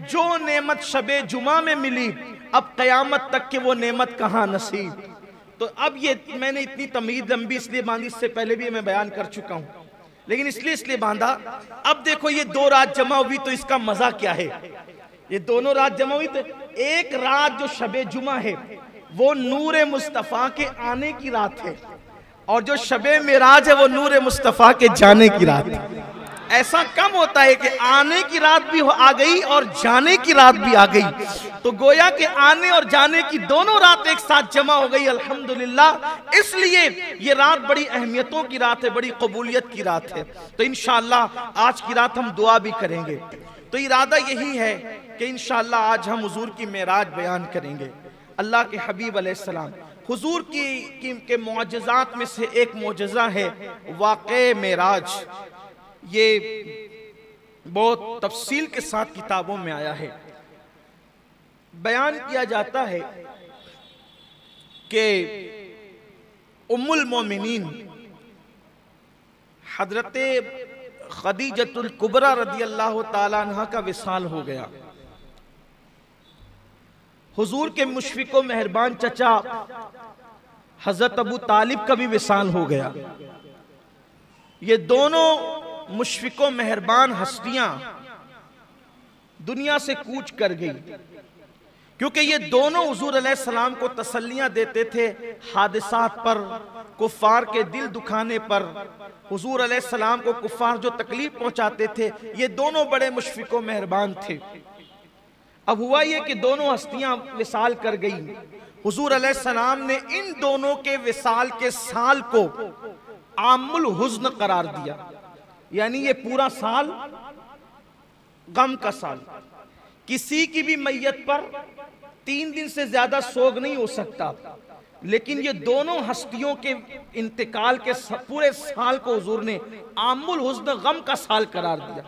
जो नेमत शबे जुमा में मिली, अब क़यामत तक के वो नेमत कहाँ नसीब। तो अब ये मैंने इतनी तमीज़ लंबी इसलिए बांधी, इससे पहले भी मैं बयान कर चुका हूँ, लेकिन इसलिए बांधा। अब देखो ये 2 रात जमा हुई तो इसका मजा क्या है। ये दोनों रात जमा हुई तो एक रात जो शबे जुमा है वो नूरे मुस्तफ़ा के आने की रात है, और जो शबे मेराज है वो नूरे मुस्तफ़ा के जाने की रात है। ऐसा कम होता है कि आने की रात भी आ गई और जाने की रात भी आ गई, तो गोया के आने और जाने की दोनों रात एक साथ जमा हो गई, अल्हम्दुलिल्लाह। इसलिए ये रात बड़ी अहमियतों की रात है, बड़ी कबूलियत की रात है। तो इंशाअल्लाह आज की रात हम दुआ भी करेंगे। तो इरादा यही है कि इंशाअल्लाह आज हम हुजूर की मेराज बयान करेंगे। अल्लाह के हबीब अलैहिस्सलाम हुजूर के मुअज्जिज़ात में से एक मुअज्जिज़ा है वाक़े मेराज। ये बहुत तफसील के साथ किताबों में आया है। बयान किया जाता है कि उम्मुल मोमिनीन हजरते खदीजतुल कुबरा रदियल्लाहु ताला अन्हा का विसाल हो गया। हुजूर के मुशफिको मेहरबान चचा हजरत अबू तालिब का भी विसाल हो गया। ये दोनों मुशफिको मेहरबान हस्तियां दुनिया से कूच कर गई, क्योंकि ये दोनों हुजूर अलैहिस्सलाम को तसल्लियां देते थे हादिसात पर, कुफ्फार के दिल दुखाने पर। हुजूर अलैहिस्सलाम को कुफ्फार जो तकलीफ पहुंचाते थे, ये दोनों बड़े मुशफिको मेहरबान थे। अब हुआ ये कि दोनों हस्तियां विसाल कर गई। हुजूर अलैहिस्सलाम ने इन दोनों के विसाल के साल को आमुल हुज़्न करार दिया, यानी ये पूरा साल गम का साल। किसी की भी मैयत पर 3 दिन से ज्यादा सोग नहीं हो सकता, लेकिन ये दोनों हस्तियों के इंतकाल के पूरे साल को हुजूर ने आमुल हुज़्न गम का साल करार दिया।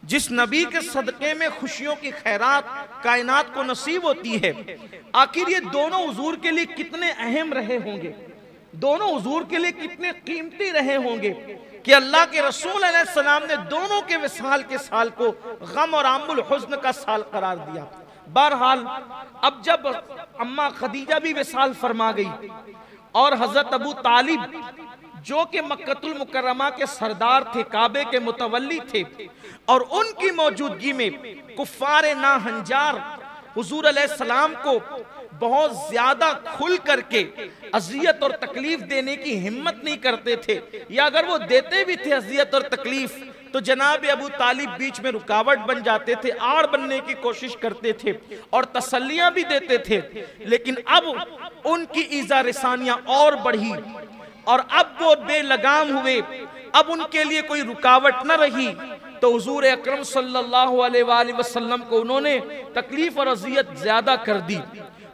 जिस नबी के सदक़े में खुशियों की खैरात कायनात को नसीब होती है, आखिर ये दोनों हुजूर के लिए कितने अहम रहे होंगे, दोनों हुजूर के लिए कितने कीमती रहे होंगे कि अल्लाह के रसूल अलैहिस्सलाम ने दोनों के विसाल के साल को गम और आमुल हुज़्न का साल करार दिया। बहरहाल अब जब अम्मा खदीजा भी विसाल फरमा गई और हजरत अबू तालिब जो कि मक्कतुल मुकर्रमा के सरदार थे, काबे के मुतवल्ली थे, और उनकी मौजूदगी में कुफ्फारे नाहंजार हुजूर अलैहिस्सलाम को बहुत ज्यादा खुल करके अजियत और तकलीफ देने की हिम्मत नहीं करते थे, या अगर वो देते भी थे अजियत और तकलीफ तो जनाब अबू तालिब बीच में रुकावट बन जाते थे, आड़ बनने की कोशिश करते थे और तसल्लियां भी देते थे। लेकिन अब उनकी ईज़ा रसानियां और बढ़ी और अब वो बेलगाम हुए, अब उनके लिए कोई रुकावट न रही। तो हुजूर अकरम सल्लल्लाहु अलैहि वसल्लम को उन्होंने तकलीफ और अजियत ज्यादा कर दी।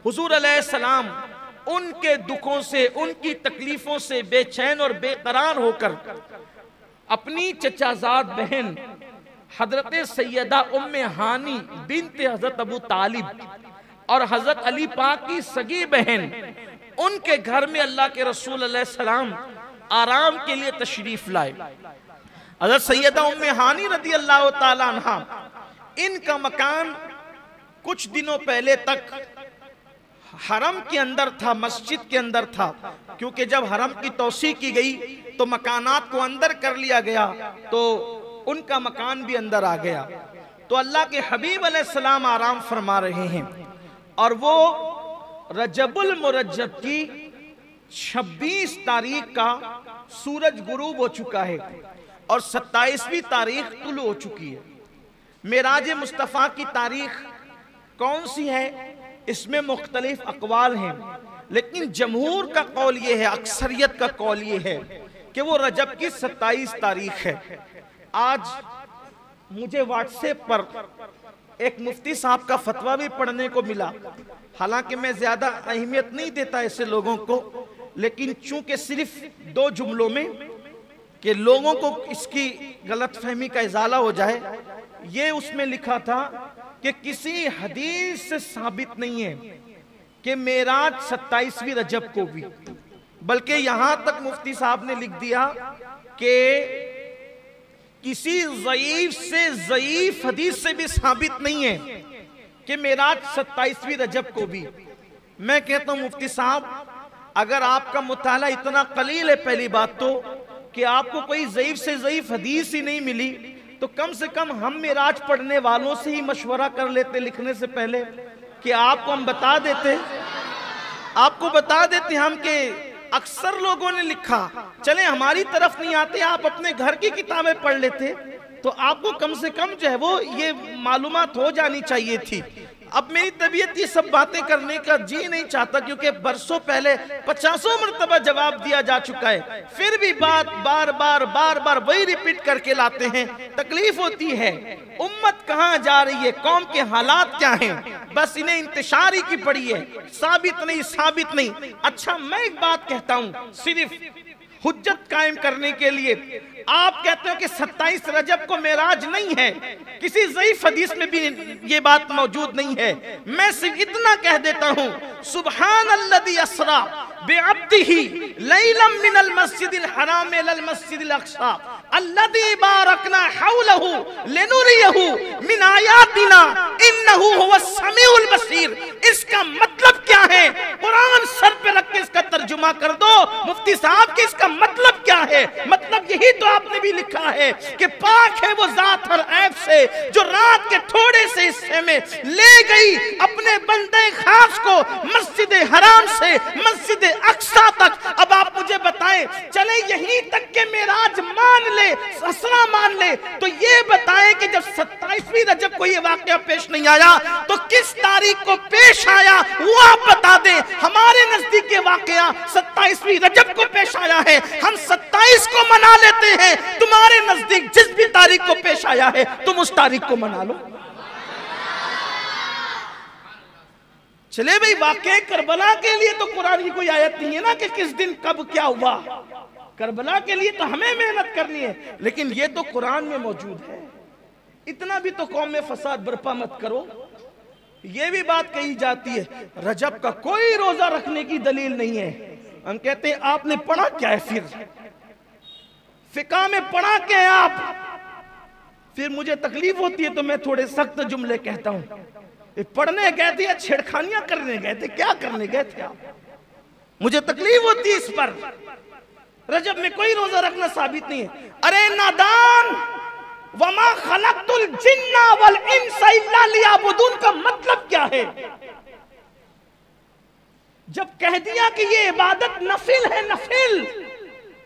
हुजूर अलैहिस्सलाम उनके दुखों से, उनकी तकलीफों से बेचैन और बेकरार होकर अपनी चचाजाद बहन हजरत सैयदा उम्मे हानी बिनते हजरत अबू तालिब और हजरत अली पाक की सगी बहन, उनके घर में अल्लाह के रसूल अलैहिस्सलाम आराम के लिए तशरीफ लाए। हजरत सैयदा उम्मे हानी रदी अल्लाह ताला अन्हा, इनका मकान कुछ दिनों पहले तक हरम के अंदर था, मस्जिद के अंदर था, क्योंकि जब हरम की तौसी की गई तो मकानात को अंदर कर लिया गया, तो उनका मकान भी अंदर आ गया। तो अल्लाह के हबीब अलैहिस्सलाम आराम फरमा रहे हैं और वो रजबुल मुरज्जब की 26 तारीख का सूरज गुरूब हो चुका है और 27वीं तारीख तुलू हो चुकी है। मेराज मुस्तफ़ा की तारीख कौन सी है, इसमें मुख्तलिफ अकवाल हैं, लेकिन जमहूर का कौल ये है, अक्सरियत का कौल ये है कि वो रजब की 27 तारीख है। आज मुझे व्हाट्सएप पर एक मुफ्ती साहब का फतवा भी पढ़ने को मिला, हालांकि मैं ज्यादा अहमियत नहीं देता ऐसे लोगों को, लेकिन चूंकि सिर्फ 2 जुमलों में कि लोगों को इसकी गलतफहमी का इजाला हो जाए, ये उसमें लिखा था कि किसी हदीस से साबित नहीं है कि मेराज 27वीं रजब को भी, बल्कि यहां तक मुफ्ती साहब ने लिख दिया कि किसी ज़ईफ से ज़ईफ हदीस से भी साबित नहीं है कि मेराज 27वीं रजब को भी। मैं कहता हूं मुफ्ती साहब, अगर आपका मुताला इतना कलील है, पहली बात तो कि आपको कोई ज़ईफ से ज़ईफ हदीस ही नहीं मिली, तो कम से कम हम मेराज पढ़ने वालों से ही मशवरा कर लेते लिखने से पहले, कि आपको हम बता देते, आपको बता देते हम कि अक्सर लोगों ने लिखा, चले हमारी तरफ नहीं आते, आप अपने घर की किताबें पढ़ लेते, तो आपको कम से कम जो है वो ये मालूमात हो जानी चाहिए थी। अब मेरी तबीयत ये सब बातें करने का जी नहीं चाहता, क्योंकि बरसों पहले 50 मरतबा जवाब दिया जा चुका है, फिर भी बात बार बार वही रिपीट करके लाते हैं। तकलीफ होती है, उम्मत कहां जा रही है, कौम के हालात क्या हैं, बस इन्हें इंतशार ही की पड़ी है, साबित नहीं। अच्छा, मैं एक बात कहता हूं सिर्फ हुज्जत कायम करने के लिए, आप कहते हो कि 27 रजब को मेराज नहीं है, किसी ज़ईफ हदीस में भी ये बात मौजूद नहीं है। मैं सिर्फ इतना कह देता हूं, सुब्हानल्लज़ी अस्रा बिअब्दिही लैलन मिनल मस्जिदिल हराम इलल मस्जिदिल अक़सा अल्लज़ी बारकना हौलहु लिनुरियहु मिन आयातिना इन्नहु हुवस समीउल बसीर। इसका मतलब क्या है? कुरान सर पे रख के इसका तर्जुमा कर दो मुफ्ती साहब कि इसका मतलब क्या है। मतलब यही तो आपने भी लिखा है कि पाक है वो जात हर ऐब से जो रात के थोड़े से हिस्से में ले गई अपने बंदे खास को मस्जिद हराम से मस्जिद अक्सा तक। अब आप मुझे बताएं, चले यहीं तक के मेराज मान ले, असरा मान ले, तो ये बताएं कि जब 27वीं रजब को ये वाकया पेश नहीं आया तो किस तारीख को पेश आया, वो आप बता दें। हमारे नजदीक ये वाकया 27वीं रजब को पेश आया है, हम 27 को मना लेते हैं। तुम्हारे नजदीक जिस भी तारीख को पेश आया है तुम उस तारीख को मना लो। चले भाई, वाकया करबला के लिए तो कुरान की कोई आयत नहीं है ना कि किस दिन कब क्या हुआ। करबला के लिए तो हमें मेहनत करनी है, लेकिन ये तो कुरान में मौजूद है। इतना भी तो कौम में फसाद बर्पा मत करो। ये भी बात कही जाती है रजब का कोई रोजा रखने की दलील नहीं है। हम कहते हैं आपने पढ़ा क्या है, फिर फिका में पढ़ा क्या है आप। फिर मुझे तकलीफ होती है तो मैं थोड़े सख्त जुमले कहता हूं। पढ़ने गए थे या छेड़खानियां करने गए थे, क्या करने गए थे आप? मुझे तकलीफ होती है इस पर। रजब में कोई रोजा रखना साबित नहीं है। अरे नादान, वमा खलक़तुल जिन्ना वल इंसा इल्ला लियअबुदून का मतलब क्या है? जब कह दिया कि ये इबादत नफिल है, नफिल,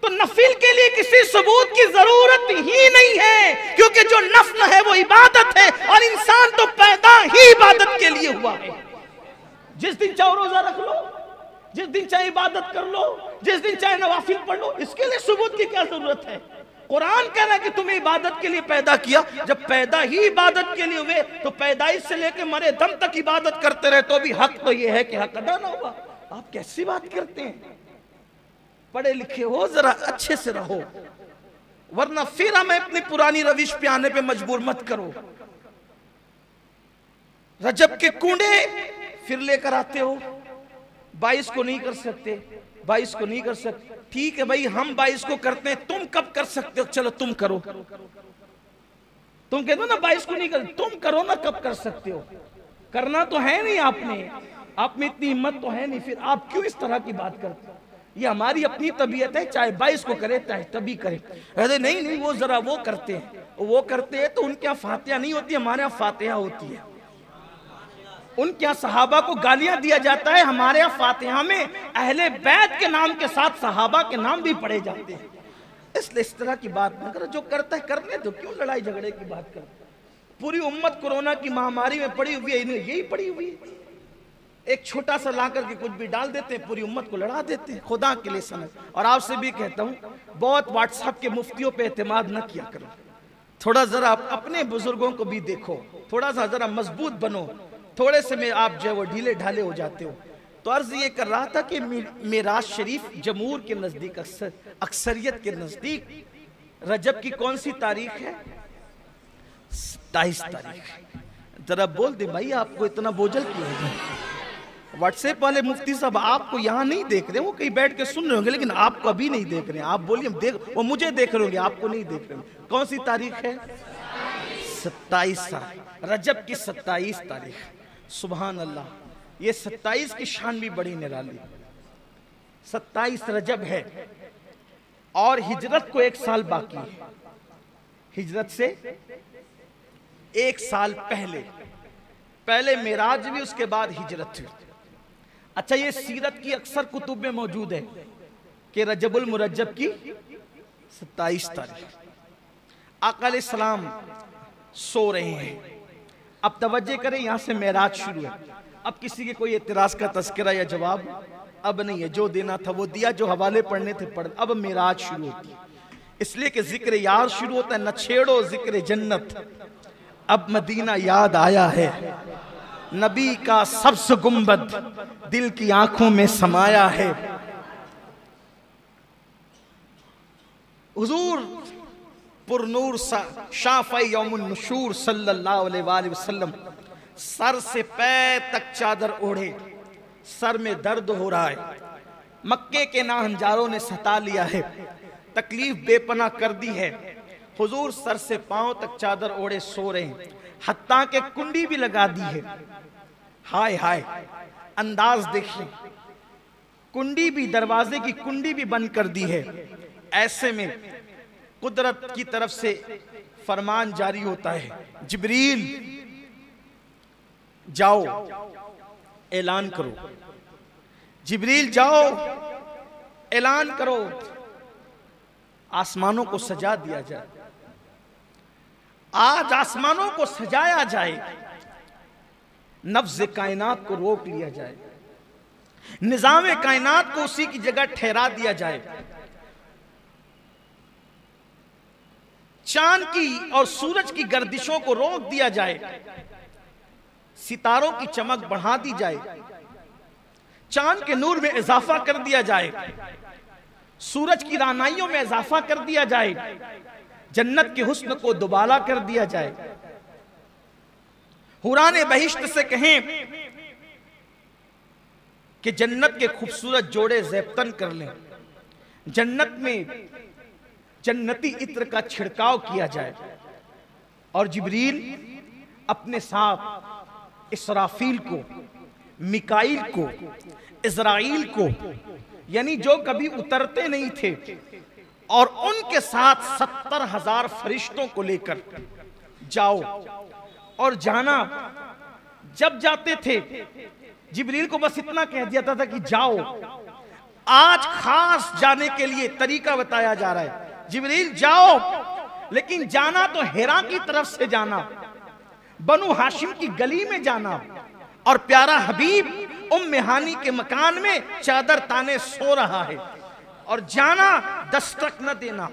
तो नफिल के लिए किसी सबूत की जरूरत ही नहीं है, क्योंकि जो नफल है वो इबादत है और इंसान तो पैदा ही इबादत के लिए हुआ है। जिस दिन चाहे रोजा रख लो, जिस दिन चाहे इबादत कर लो, जिस दिन चाहे नवाफिल पढ़ लो, इसके लिए सबूत की क्या जरूरत है? कुरान कह रहा है कि तुम्हें इबादत के लिए पैदा किया। जब पैदा ही इबादत के लिए हुए तो पैदाइश से लेकर मरे दम तक इबादत करते रहे तो भी हक तो ये है कि हक अदा ना हुआ। आप कैसी बात करते हैं? पढ़े लिखे हो, जरा अच्छे से रहो, वरना फिर हमें अपनी पुरानी रविश पे आने पे मजबूर मत करो। रजब के कूड़े फिर लेकर आते हो, 22 को नहीं कर सकते, 22 को नहीं कर सकते। ठीक है भाई, हम 22 को करते हैं, तुम कब कर सकते हो? चलो तुम करो। तुम कहते हो ना 22 को नहीं कर, तुम करो ना, कब कर सकते हो? करना तो है नहीं आपने, आप में इतनी हिम्मत तो है नहीं, फिर आप क्यों इस तरह की बात करते हो? ये हमारी अपनी तबीयत है, चाहे 22 को करे चाहे तभी करे। अरे नहीं, वो जरा वो करते हैं तो उनके यहाँ फातिहा नहीं होती, हमारे यहाँ फातिहा होती है। उनके यहाँ सहाबा को गालियां दिया जाता है, हमारे यहाँ फातिहा में अहले बैत के नाम के साथ सहाबा के नाम भी पढ़े जाते हैं। इसलिए इस तरह की बात न करो, जो करता है करने दो, क्यों लड़ाई झगड़े की बात कर। पूरी उम्मत कोरोना की महामारी में पड़ी हुई है, यही पड़ी हुई है। एक छोटा सा ला करके कुछ भी डाल देते हैं, पूरी उम्मत को लड़ा देते हैं। खुदा के लिए समझ। और आपसे भी कहता हूँ, बहुत व्हाट्सएप के मुफ्तियों पे एतमाद न किया करो। थोड़ा जरा अपने बुजुर्गों को भी देखो, थोड़ा सा जरा मजबूत बनो। थोड़े से में आप जो है वो ढीले ढाले हो जाते हो। तो अर्ज ये कर रहा था कि मेराज शरीफ जमहूर के नजदीक, अक्सरियत के नजदीक रजब की कौन सी तारीख है? 27 तारीख। जरा बोल दे भाई, आपको इतना बोझल क्यों है? व्हाट्सएप वाले मुफ्ती साहब आपको यहाँ नहीं देख रहे, वो कहीं बैठ के सुन रहे होंगे, लेकिन आपको अभी नहीं देख रहे हैं। आप बोलिए, देख, वो मुझे देख रहे होंगे, आपको नहीं देख रहे होंगे। कौन सी तारीख है? 27 रजब की 27 तारीख। सुभान अल्लाह। ये 27 की शान भी बड़ी निराली। 27 रजब है और हिजरत को 1 साल बाकी है। हिजरत से 1 साल पहले मेराज भी, उसके बाद हिजरत हुई। अच्छा, ये सीरत की अक्सर कुतुब में मौजूद है कि रजबुल मुरज्जब की 27 तारीख आका अलैहिस्सलाम सो रहे हैं। अब तवज्जो करें, यहां से मेराज शुरू है। अब किसी के कोई एतराज का तस्करा या जवाब अब नहीं है। जो देना था वो दिया, जो हवाले पढ़ने थे पढ़। अब मेराज शुरू होती है, इसलिए कि जिक्र यार शुरू होता है। न छेड़ो जिक्र जन्नत, अब मदीना याद आया है। नबी का सब्ज गुंबद दिल की आंखों में समाया है। हुजूर पुरनूर शाफ़ई यौमुन नुशूर सल्लल्लाहु अलैहि वसल्लम सर से पैर तक चादर ओढ़े, सर में दर्द हो रहा है। मक्के के नाहंजारों ने सता लिया है, तकलीफ बेपना कर दी है। हुजूर सर से पांव तक चादर ओढ़े सो रहे हैं, हत्ता के कुंडी भी लगा दी है। हाय हाय, अंदाज देखिए, कुंडी भी, दरवाजे की कुंडी भी बंद कर दी है। ऐसे में कुदरत की तरफ से फरमान जारी होता है, जिब्रील जाओ ऐलान करो, जिब्रील जाओ ऐलान करो, आसमानों को सजा दिया जाए। आज आसमानों को सजाया जाए, नफ्ज़ कायनात को रोक लिया जाए, निज़ाम कायनात को उसी की जगह ठहरा दिया जाए। चांद की और सूरज की गर्दिशों को रोक दिया जाए, सितारों की चमक बढ़ा दी जाए, चांद के नूर में इजाफा कर दिया जाए, सूरज की रानाइयों में इजाफा कर दिया जाए, जन्नत के हुस्न को दुबाला कर दिया जाए। हुराने बहिश्त से कहें कि जन्नत के खूबसूरत जोड़े ज़ेबतन कर लें, जन्नत में जन्नती इत्र का छिड़काव किया जाए, और जिब्रील अपने साथ इसराफील को, मिकाईल को, इज़राइल को, यानी जो कभी उतरते नहीं थे, और उनके साथ 70,000 फरिश्तों को लेकर जाओ। और जाना, जब जाते थे जिब्रील को बस इतना कह दिया था कि जाओ। आज खास जाने के लिए तरीका बताया जा रहा है, जिब्रील जाओ, लेकिन जाना तो हिरा की तरफ से जाना, बनु हाशिम की गली में जाना, और प्यारा हबीब उम्मे हानी के मकान में चादर ताने सो रहा है। और जाना, दस्तक न देना,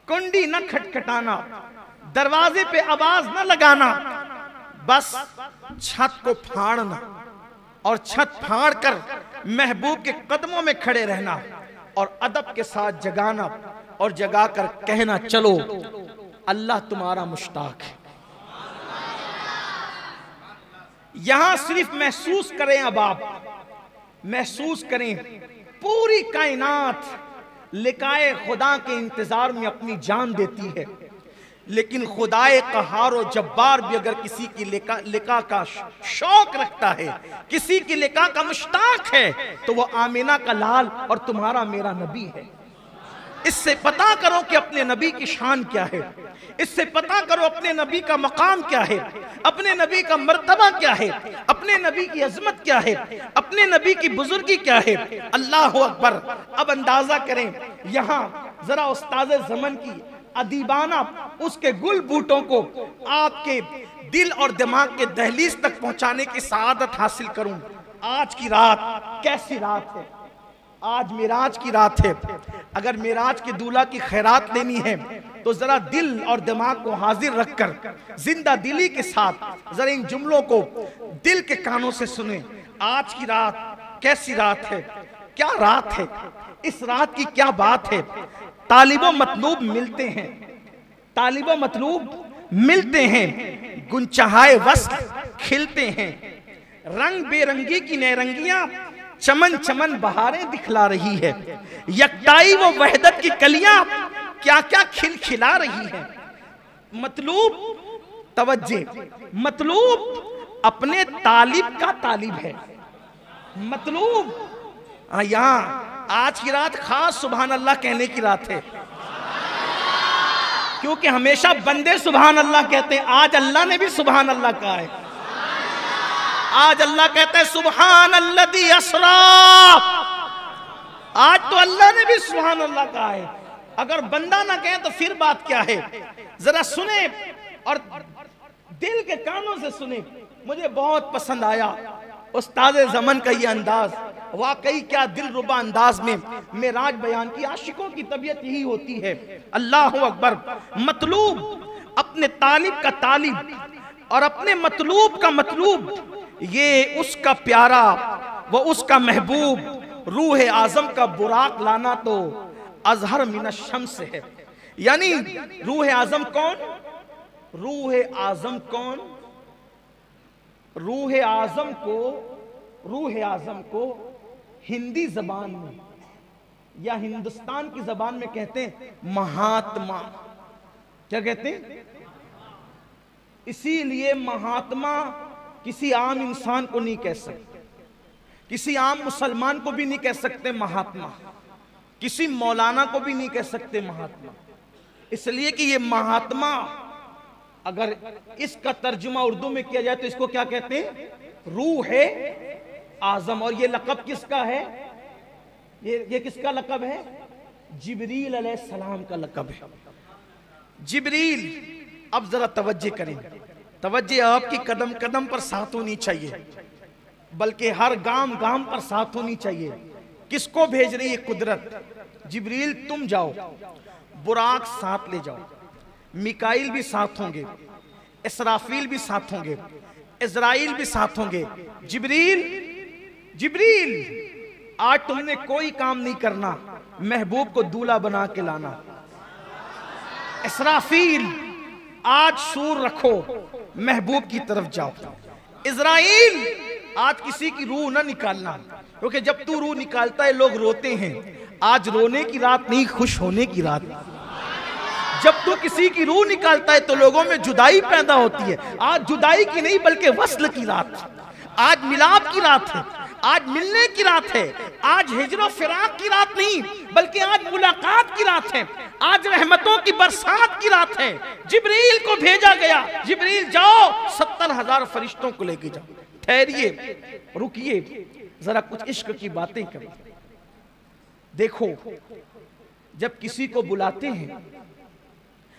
कुंडी न खटखटाना, दरवाजे पे आवाज न लगाना, बस छत को फाड़ना, और छत फाड़ कर महबूब के कदमों में खड़े रहना, और अदब के साथ जगाना, और जगाकर कहना, चलो अल्लाह तुम्हारा मुश्ताक है। यहां सिर्फ महसूस करें, अब आप महसूस करें, पूरी कायनात लिकाए खुदा के इंतजार में अपनी जान देती है, लेकिन खुदाए कहार और जब्बार भी अगर किसी की लिका का शौक रखता है, किसी की लिका का मुश्ताक है, तो वो आमिना का लाल और तुम्हारा मेरा नबी है। इससे पता करो कि अपने नबी की शान क्या है, इससे पता करो अपने नबी का मकाम क्या है, अपने नबी का मर्तबा क्या है, अपने नबी की अजमत क्या है, अपने नबी की बुजुर्गी क्या है। अल्लाह अकबर। अब अंदाजा करें, यहाँ जरा उस्ताद ज़मन की अदीबाना उसके गुल बूटों को आपके दिल और दिमाग के दहलीज तक पहुंचाने की सआदत हासिल करूं। आज की रात कैसी रात है, आज मेराज की रात है। अगर मेराज के दूल्हा की खैरात लेनी है तो जरा दिल और दिमाग को हाजिर रखकर जिंदा दिली के साथ जरा इन जुमलों को दिल के कानों से सुने। आज की रात कैसी रात है, क्या रात है, इस रात की क्या बात है। तालिबो मतलूब मिलते हैं, तालिबो मतलूब मिलते हैं, गुंचहाए वस्ल खिलते हैं, रंग बेरंगी की नैरंगियां चमन चमन बहारें दिखला रही है, यकताई वो वहदत की कलियां क्या क्या खिलखिला रही है। मतलूब तवज्जे, मतलूब अपने तालिब का तालिब है। मतलूब यहाँ आज की रात खास सुभान अल्लाह कहने की रात है, क्योंकि हमेशा बंदे सुभान अल्लाह कहते हैं, आज अल्लाह ने भी सुभान अल्लाह कहा है। आज अल्लाह कहता है सुभान अल्लज़ी अस्रा, आज तो अल्लाह ने भी सुभान अल्लाह कहा है। अगर बंदा ना कहे तो फिर बात क्या है? जरा सुने और दिल के कानों से सुने। मुझे बहुत पसंद आया उस्ताद ज़मन का ये अंदाज, वाकई क्या दिलरुबा अंदाज में मेराज बयान की। आशिकों की तबीयत यही होती है। अल्लाह अकबर। मतलूब अपने तालिब का तालिब और अपने मतलूब का मतलूब, ये उसका प्यारा व उसका महबूब रूह आजम का बुराक लाना तो अजहर मिनश शम्स है। यानी रूह आजम कौन? रूह आजम कौन? रूह आजम को हिंदी जबान में या हिंदुस्तान की जबान में कहते हैं महात्मा। क्या कहते हैं? इसीलिए महात्मा किसी आम इंसान को नहीं कह सकते, किसी आम मुसलमान को भी नहीं कह सकते महात्मा, किसी मौलाना को भी नहीं कह सकते महात्मा। इसलिए कि ये महात्मा अगर इसका तर्जुमा उर्दू में किया जाए तो इसको क्या कहते हैं? रूह आजम। और ये लक़ब किसका है? ये किसका लक़ब है? जिब्रील अलैहिस्सलाम का लक़ब है। जिब्रील। अब जरा तवज्जो करें, तवज्जो आपकी कदम कदम पर साथ होनी चाहिए, बल्कि हर गांव गांव पर साथ होनी चाहिए। किसको भेज रही है कुदरत? जिब्रील तुम जाओ, बुराक साथ ले जाओ, मिकाइल भी साथ होंगे, इसराफील भी साथ होंगे, इज़राइल भी साथ होंगे। जिब्रील, जिब्रील आज तुमने कोई काम नहीं करना, महबूब को दूल्हा बना के लाना। इसराफील आज सूर रखो, महबूब की तरफ जाओ। इज़राइल आज किसी की रूह ना निकालना, क्योंकि जब तू रूह निकालता है लोग रोते हैं। आज रोने की रात नहीं, खुश होने की रात। जब तू किसी की रूह निकालता है तो लोगों में जुदाई पैदा होती है। आज जुदाई की नहीं बल्कि वस्ल की रात, आज मिलाप की रात है, आज मिलने की रात है। आज हिजरो फिराक की रात नहीं बल्कि आज मुलाकात की रात है, आज रहमतों की बरसात की रात है। जिब्रील को भेजा गया, जिब्रील जाओ 70,000 फरिश्तों को लेके जाओ। ठहरिए, रुकिए, जरा कुछ इश्क की बातें करें। देखो, जब किसी को बुलाते हैं,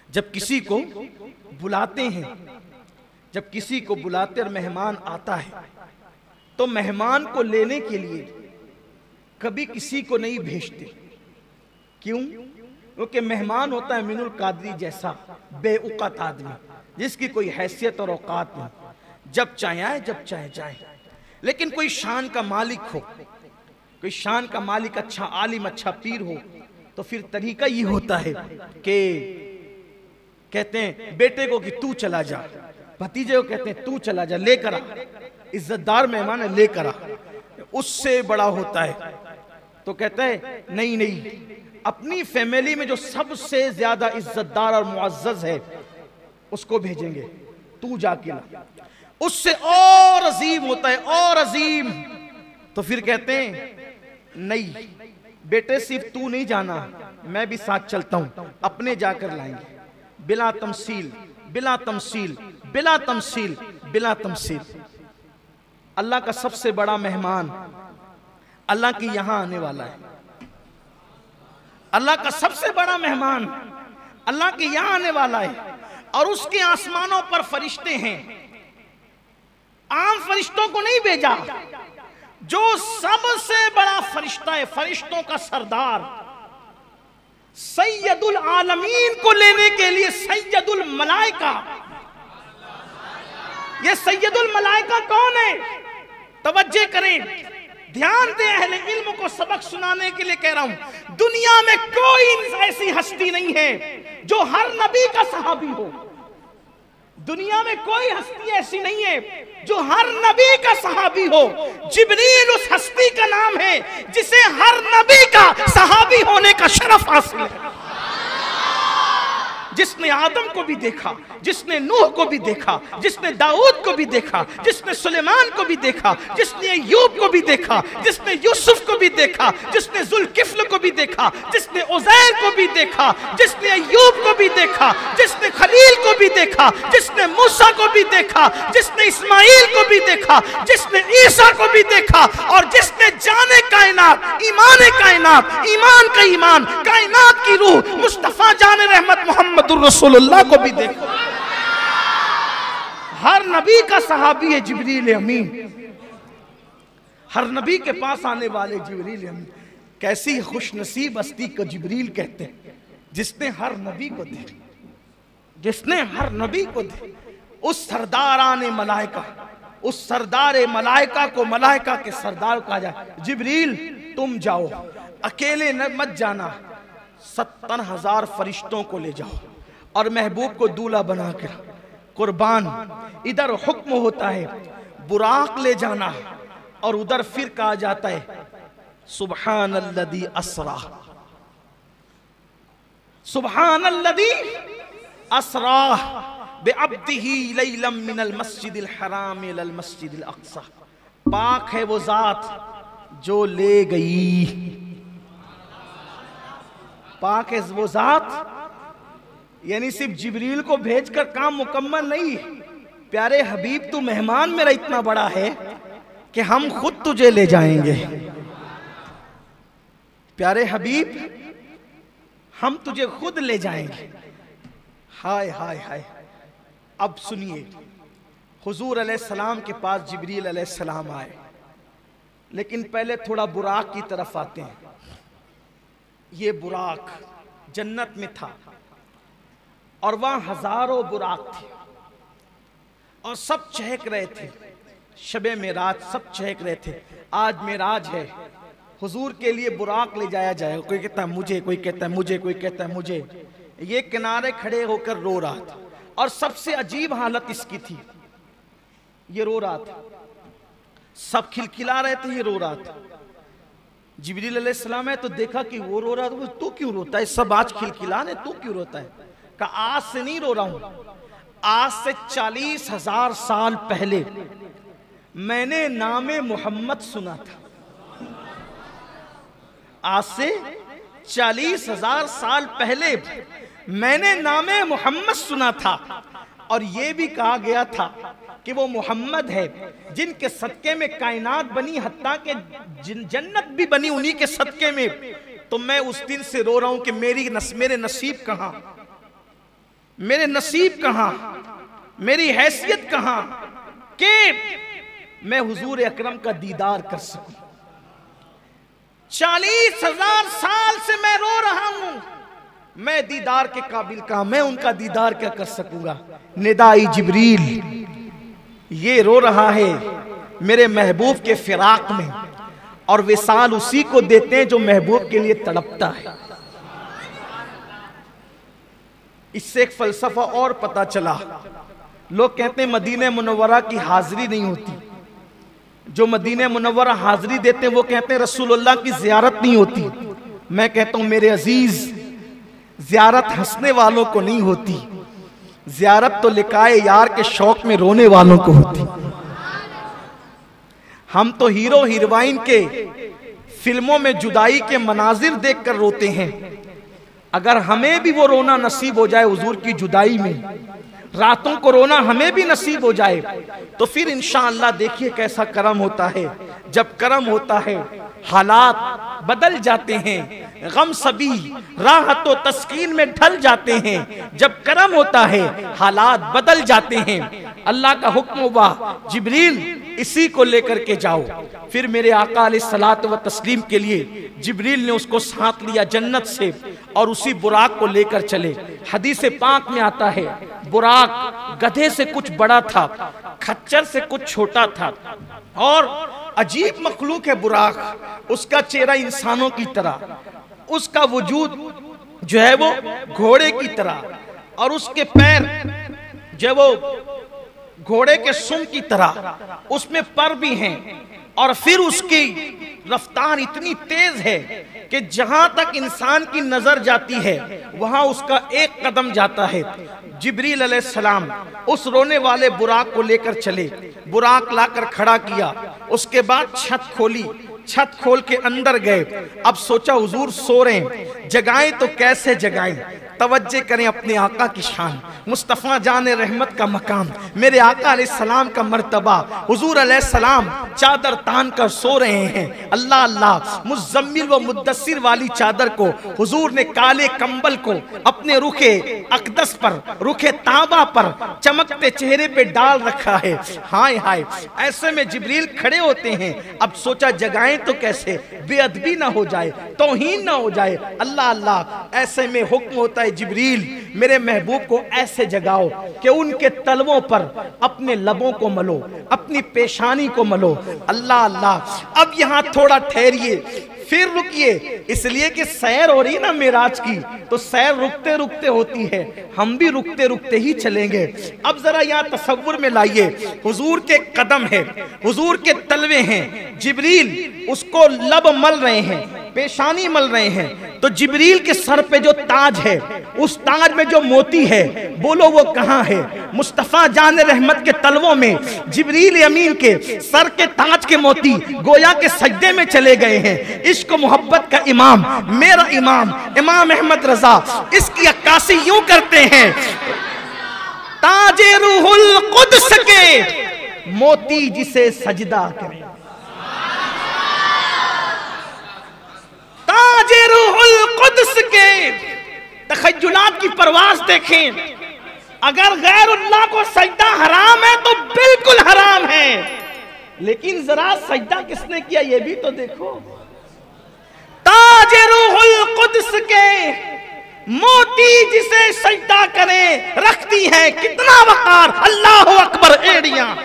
जब किसी को बुलाते हैं, जब किसी को बुलाते और मेहमान आता है तो मेहमान को लेने के लिए कभी किसी को नहीं भेजते। क्यों? क्योंकि मेहमान होता है मिनुल कादरी जैसा बेऔकात आदमी, जिसकी कोई हैसियत और औकात नहीं, जब चाहे आए जब चाहे जाए। लेकिन कोई शान का मालिक हो, कोई शान का मालिक, अच्छा आलिम, अच्छा पीर हो, तो फिर तरीका ये होता है कि कहते हैं बेटे को कि तू चला जा, भतीजे को कहते हैं तू चला जा, लेकर आ, इज्जतदार मेहमान है लेकर आ। उससे बड़ा होता है तो कहता है नहीं नहीं, अपनी फैमिली में जो सबसे ज्यादा इज्जतदार और मुअज़्ज़ज़ है उसको भेजेंगे, तू जाके ला। उससे और अजीम होता है, और अजीम। तो फिर कहते हैं नहीं बेटे, सिर्फ तू नहीं जाना, मैं भी साथ चलता हूं, अपने जाकर लाएंगे। बिला तमसील, बिला तमसील, बिला तमसील, बिला तमसील। अल्लाह का सबसे बड़ा मेहमान अल्लाह के यहां आने वाला है। अल्लाह का सबसे बड़ा मेहमान अल्लाह के यहां आने वाला है, और उसके आसमानों पर फरिश्ते हैं। आम फरिश्तों को नहीं भेजा, जो सबसे बड़ा फरिश्ता है, फरिश्तों का सरदार, सैयदुल आलमीन को लेने के लिए सैयदुल मलाइका। ये सैयदुल मलाइका कौन है? तवज्जो करें, ध्यान दें, अहले इल्म को सबक सुनाने के लिए कह रहा हूं। दुनिया में कोई ऐसी हस्ती नहीं है जो हर नबी का सहाबी हो। दुनिया में कोई हस्ती ऐसी नहीं है जो हर नबी का सहाबी हो। जिब्रील उस हस्ती का नाम है जिसे हर नबी का सहाबी होने का शरफ हासिल है। जिसने आदम को भी देखा, जिसने नूह को भी देखा, जिसने दाऊद को भी देखा, जिसने सुलेमान को भी देखा, जिसने अय्यूब को भी देखा, जिसने यूसुफ को भी देखा, जिसने जुल्किफ्ल को भी देखा, जिसने उज़ैर को भी देखा, जिसने अय्यूब को भी देखा, जिसने खलील को भी देखा, जिसने मूसा को भी देखा, जिसने इस्माइल को भी देखा, जिसने ईसा को भी देखा, और जिसने जाने कायनात, ईमान कायनात, ईमान का ईमान, कायनात की रूह मुस्तफा जाने रहमत मुहम्मदुर रसूलुल्लाह को भी देखा। हर नबी का सहाबी है जिब्रील अमीन, हर नबी के पास आने वाले जिब्रील अमीन। कैसी खुश नसीब हस्ती को जिब्रील कहते हैं, जिसने हर नबी को देखा, जिसने हर नबी को देखा। उस सरदाराने मलाइका, उस सरदार मलाइका को मलाइका के सरदार कहा जाए, जिब्रील तुम जाओ, अकेले न मत जाना, 70,000 फरिश्तों को ले जाओ और महबूब को दूल्हा बनाकर कुर्बान। इधर हुक्म होता है बुराक ले जाना, और उधर फिर कहा जाता है सुब्हानल्लज़ी अस्रा, सुब्हानल्लज़ी अस्रा बिअब्दिही लैलम मिनल मस्जिदिल हराम इलल मस्जिदिल अक़सा। पाक है वो जात जो ले गई, पाक है वो जात, यानी सिर्फ जिब्रील को भेजकर काम मुकम्मल नहीं। प्यारे हबीब तू मेहमान मेरा इतना बड़ा है कि हम खुद तुझे ले जाएंगे। प्यारे हबीब हम तुझे खुद ले जाएंगे। हाय हाय हाय। अब सुनिए, हुजूर अलैहिस्सलाम के पास जिब्रील अलैहिस्सलाम आए, लेकिन पहले थोड़ा बुराक की तरफ आते हैं। ये बुराक जन्नत में था और वहां हजारों बुराक थे और सब चहक रहे थे। शबे मेराज सब चहक रहे थे। आज मेराज है, हुजूर के लिए बुराक ले जाया जाएगा। कोई कहता है मुझे, कोई कहता है मुझे, कोई कहता है मुझे। ये किनारे खड़े होकर रो रहा था और सबसे अजीब हालत इसकी थी, ये रो रहा था। सब खिलखिला रहे थे, ये रो रहा था। जिब्रील अलैहिस्सलाम है तो देखा कि वो रो रहा था, तू क्यों रोता है? सब आज खिलखिला रहे, तू क्यों रोता है? कहा आज से नहीं रो रहा हूं, आज से 40,000 साल पहले मैंने नामे मोहम्मद सुना था। आज से 40,000 साल पहले मैंने नामे मोहम्मद सुना था, और यह भी कहा गया था कि वो मोहम्मद है जिनके सदके में कायनात बनी, हत्ता के जन्नत भी बनी उन्हीं के सदके में। तो मैं उस दिन से रो रहा हूं कि मेरे नसीब कहां, मेरे नसीब कहां, मेरी हैसियत कहां कि मैं हुजूर अकरम का दीदार कर सकूं। 40,000 साल से मैं रो रहा हूं, मैं दीदार के काबिल कहां, मैं उनका दीदार क्या कर सकूंगा। निदाई जिब्रील, ये रो रहा है मेरे महबूब के फिराक में, और विसाल उसी को देते हैं जो महबूब के लिए तड़पता है। इससे एक फलसफा और पता चला। लोग कहते हैं मदीने मुनव्वरा की हाजिरी नहीं होती, जो मदीने मुनव्वरा हाजिरी देते हैं वो कहते हैं रसूलुल्लाह की जियारत नहीं होती। मैं कहता हूं मेरे अजीज, जियारत हंसने वालों को नहीं होती, जियारत तो लिकाए यार के शौक में रोने वालों को होती। हम तो हीरो हीरोइन के फिल्मों में जुदाई के मनाजिर देखकर रोते हैं। अगर हमें भी वो रोना नसीब हो जाए हुजूर की जुदाई में, रातों को रोना हमें भी नसीब हो जाए, तो फिर इंशाअल्लाह देखिए कैसा करम होता है। जब करम होता है हालात बदल जाते हैं, गम सभी राहत व तस्कीन में ढल जाते हैं। जब करम होता है हालात बदल जाते हैं। अल्लाह का हुक्म हुआ जिब्रील इसी को लेकर के जाओ। फिर मेरे आका अलैहिस्सलात व तस्लीम के लिए जिब्रील ने उसको साथ लिया जन्नत से और उसी बुराक को लेकर चले। हदीस पाक में आता है बुराक गधे से कुछ बड़ा था, खच्चर से कुछ छोटा था, और अजीब मखलूक है बुराक। उसका चेहरा इंसानों की तरह, उसका वजूद जो है वो घोड़े की तरह, और उसके पैर जो है वो घोड़े के सुम की तरह, उसमें पर भी हैं, और फिर उसकी रफ्तार इतनी तेज है कि जहां तक इंसान की नजर जाती है वहां उसका एक कदम जाता है। जिब्रील अलैहिस्सलाम उस रोने वाले बुराक को लेकर चले, बुराक लाकर खड़ा किया, उसके बाद छत खोली, छत खोल के अंदर गए। अब सोचा हुजूर सो रहे हैं, जगाएं तो कैसे जगाएं। तवज्जो करें अपने आका की शान, मुस्तफ़ा जान रहमत का मकाम, मेरे आका अलैहिस्सलाम का मर्तबा। हुजूर अलैहिस्सलाम चादर तान कर सो रहे हैं। अल्लाह अल्लाह, मुज़म्मिल व मुद्दस्सिर वाली चादर को हुजूर ने काले कंबल को अपने रुखे अक़दस पर, रुखे ताबा पर चमकते चेहरे पे डाल रखा है। हाय हाय, ऐसे में जिब्रील खड़े होते हैं। अब सोचा जगाएं तो कैसे, बेअदबी ना हो जाए, तौहीन ना हो जाए। अल्लाह अल्लाह, ऐसे में हुक्म होता है जिब्रील मेरे महबूब को ऐसे जगाओ कि उनके तलवों पर अपने लबों को मलो, अपनी पेशानी को मलो। अल्लाह अल्लाह, अब यहां थोड़ा ठहरिए, फिर रुकिए, इसलिए कि सैर हो रही ना मेराज की, तो सैर रुकते रुकते होती है, हम भी रुकते रुकते ही चलेंगे। अब जरा यहाँ तसव्वुर में लाइए, हुजूर के कदम है, हुजूर के तलवे हैं, जिब्रील उसको लब मल रहे हैं, पेशानी मल रहे हैं। तो जिब्रील के सर पे जो ताज है, उस ताज में जो मोती है, बोलो वो कहाँ है? मुस्तफ़ा जान रहमत के तलवों में जिब्रील अमीन के सर के ताज के मोती गोया के सजदे में चले गए हैं। इश्क मोहब्बत का इमाम, मेरा इमाम इमाम अहमद रजा, इसकी अक्कासी यूं करते हैं, ताजे रूहुल कुद्स के मोती जिसे सजदा करे, ताजे रूहुल कुद्स के। तखय्युलात की परवाज़ देखें, अगर गैरुल्लाह को सजदा हराम है तो बिल्कुल हराम है, लेकिन जरा सजदा किसने किया ये भी तो देखो। ताजे रूहुल कुद्स के मोती जिसे सजदा करे, रखती है कितना वकार। अल्लाह अकबर एड़ियां।